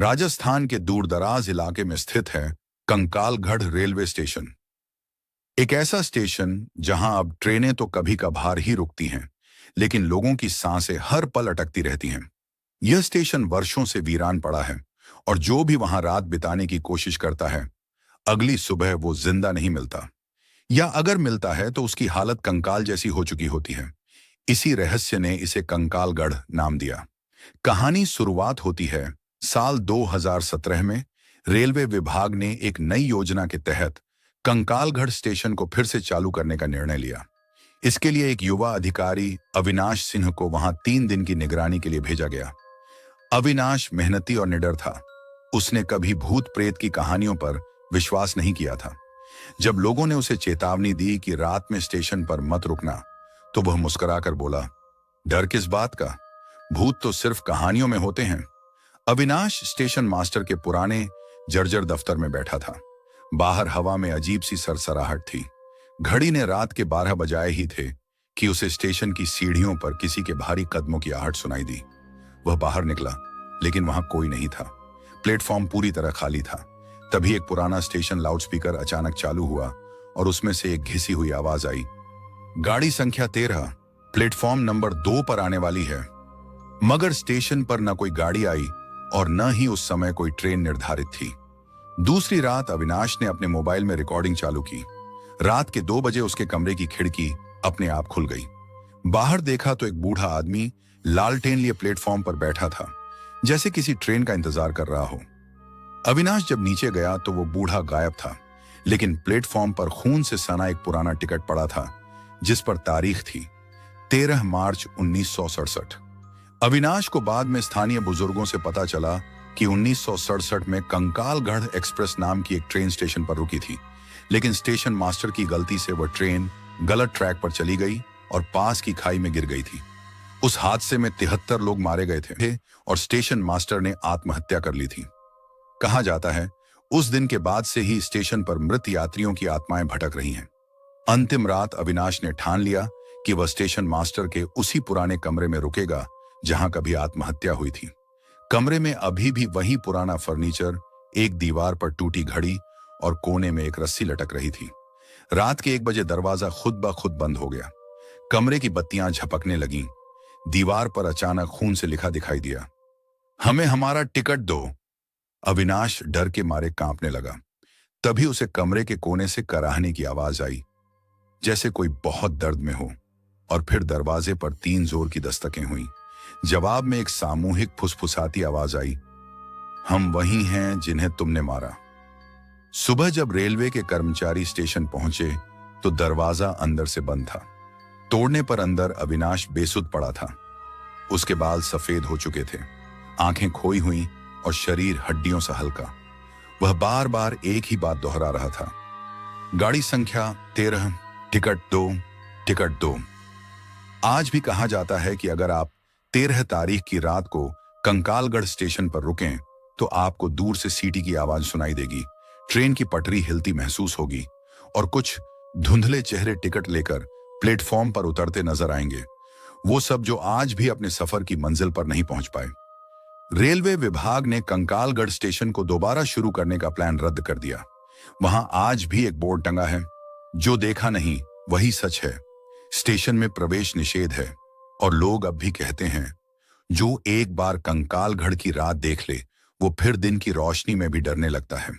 राजस्थान के दूरदराज इलाके में स्थित है कंकालगढ़ रेलवे स्टेशन। एक ऐसा स्टेशन जहां अब ट्रेनें तो कभी कभार ही रुकती हैं, लेकिन लोगों की सांसें हर पल अटकती रहती हैं। यह स्टेशन वर्षों से वीरान पड़ा है और जो भी वहां रात बिताने की कोशिश करता है, अगली सुबह वो जिंदा नहीं मिलता, या अगर मिलता है तो उसकी हालत कंकाल जैसी हो चुकी होती है। इसी रहस्य ने इसे कंकालगढ़ नाम दिया। कहानी शुरुआत होती है साल 2017 में। रेलवे विभाग ने एक नई योजना के तहत कंकालगढ़ स्टेशन को फिर से चालू करने का निर्णय लिया। इसके लिए एक युवा अधिकारी अविनाश सिंह को वहां 3 दिन की निगरानी के लिए भेजा गया। अविनाश मेहनती और निडर था। उसने कभी भूत प्रेत की कहानियों पर विश्वास नहीं किया था। जब लोगों ने उसे चेतावनी दी कि रात में स्टेशन पर मत रुकना, तो वह मुस्कुराकर बोला, डर किस बात का, भूत तो सिर्फ कहानियों में होते हैं। अविनाश स्टेशन मास्टर के पुराने जर्जर दफ्तर में बैठा था। बाहर हवा में अजीब सी सरसराहट थी। घड़ी ने रात के 12 बजाए ही थे कि उसे स्टेशन की सीढ़ियों पर किसी के भारी कदमों की आहट सुनाई दी। वह बाहर निकला, लेकिन वहां कोई नहीं था। प्लेटफॉर्म पूरी तरह खाली था। तभी एक पुराना स्टेशन लाउडस्पीकर अचानक चालू हुआ और उसमें से एक घिसी हुई आवाज आई, गाड़ी संख्या 13 प्लेटफॉर्म नंबर 2 पर आने वाली है। मगर स्टेशन पर न कोई गाड़ी आई और न ही उस समय कोई ट्रेन निर्धारित थी। दूसरी रात अविनाश ने अपने मोबाइल में रिकॉर्डिंग चालू की। रात के 2 बजे उसके कमरे की खिड़की अपने आप खुल गई। बाहर देखा तो एक बूढ़ा आदमी लालटेन लिए प्लेटफॉर्म पर बैठा था, जैसे किसी ट्रेन का इंतजार कर रहा हो। अविनाश जब नीचे गया तो वो बूढ़ा गायब था, लेकिन प्लेटफॉर्म पर खून से सना एक पुराना टिकट पड़ा था, जिस पर तारीख थी 13 मार्च 1967। अविनाश को बाद में स्थानीय बुजुर्गों से पता चला कि 1967 में कंकालगढ़ एक्सप्रेस नाम की एक ट्रेन स्टेशन पर रुकी थी, लेकिन स्टेशन मास्टर की गलती से वह ट्रेन गलत ट्रैक पर चली गई और पास की खाई में गिर गई थी। उस हादसे में 73 लोग मारे गए थे और स्टेशन मास्टर ने आत्महत्या कर ली थी। कहा जाता है उस दिन के बाद से ही स्टेशन पर मृत यात्रियों की आत्माएं भटक रही हैं। अंतिम रात अविनाश ने ठान लिया कि वह स्टेशन मास्टर के उसी पुराने कमरे में रुकेगा जहां कभी आत्महत्या हुई थी। कमरे में अभी भी वही पुराना फर्नीचर, एक दीवार पर टूटी घड़ी और कोने में एक रस्सी लटक रही थी। रात के 1 बजे दरवाजा खुद ब खुद बंद हो गया। कमरे की बत्तियां झपकने लगीं। दीवार पर अचानक खून से लिखा दिखाई दिया, हमें हमारा टिकट दो। अविनाश डर के मारे कांपने लगा। तभी उसे कमरे के कोने से कराहने की आवाज आई, जैसे कोई बहुत दर्द में हो। और फिर दरवाजे पर 3 जोर की दस्तकें हुईं। जवाब में एक सामूहिक फुसफुसाती आवाज आई, हम वही हैं जिन्हें तुमने मारा। सुबह जब रेलवे के कर्मचारी स्टेशन पहुंचे तो दरवाजा अंदर से बंद था। तोड़ने पर अंदर अविनाश बेसुध पड़ा था। उसके बाल सफेद हो चुके थे, आंखें खोई हुई और शरीर हड्डियों सा हल्का। वह बार बार एक ही बात दोहरा रहा था, गाड़ी संख्या 13 टिकट 2 टिकट 2। आज भी कहा जाता है कि अगर आप 13 तारीख की रात को कंकालगढ़ स्टेशन पर रुकें तो आपको दूर से सीटी की आवाज सुनाई देगी, ट्रेन की पटरी हिलती महसूस होगी और कुछ धुंधले चेहरे टिकट लेकर प्लेटफॉर्म पर उतरते नजर आएंगे। वो सब जो आज भी अपने सफर की मंजिल पर नहीं पहुंच पाए। रेलवे विभाग ने कंकालगढ़ स्टेशन को दोबारा शुरू करने का प्लान रद्द कर दिया। वहां आज भी एक बोर्ड टंगा है, जो देखा नहीं वही सच है। स्टेशन में प्रवेश निषेध है और लोग अब भी कहते हैं, जो एक बार कंकालगढ़ की रात देख ले वो फिर दिन की रोशनी में भी डरने लगता है।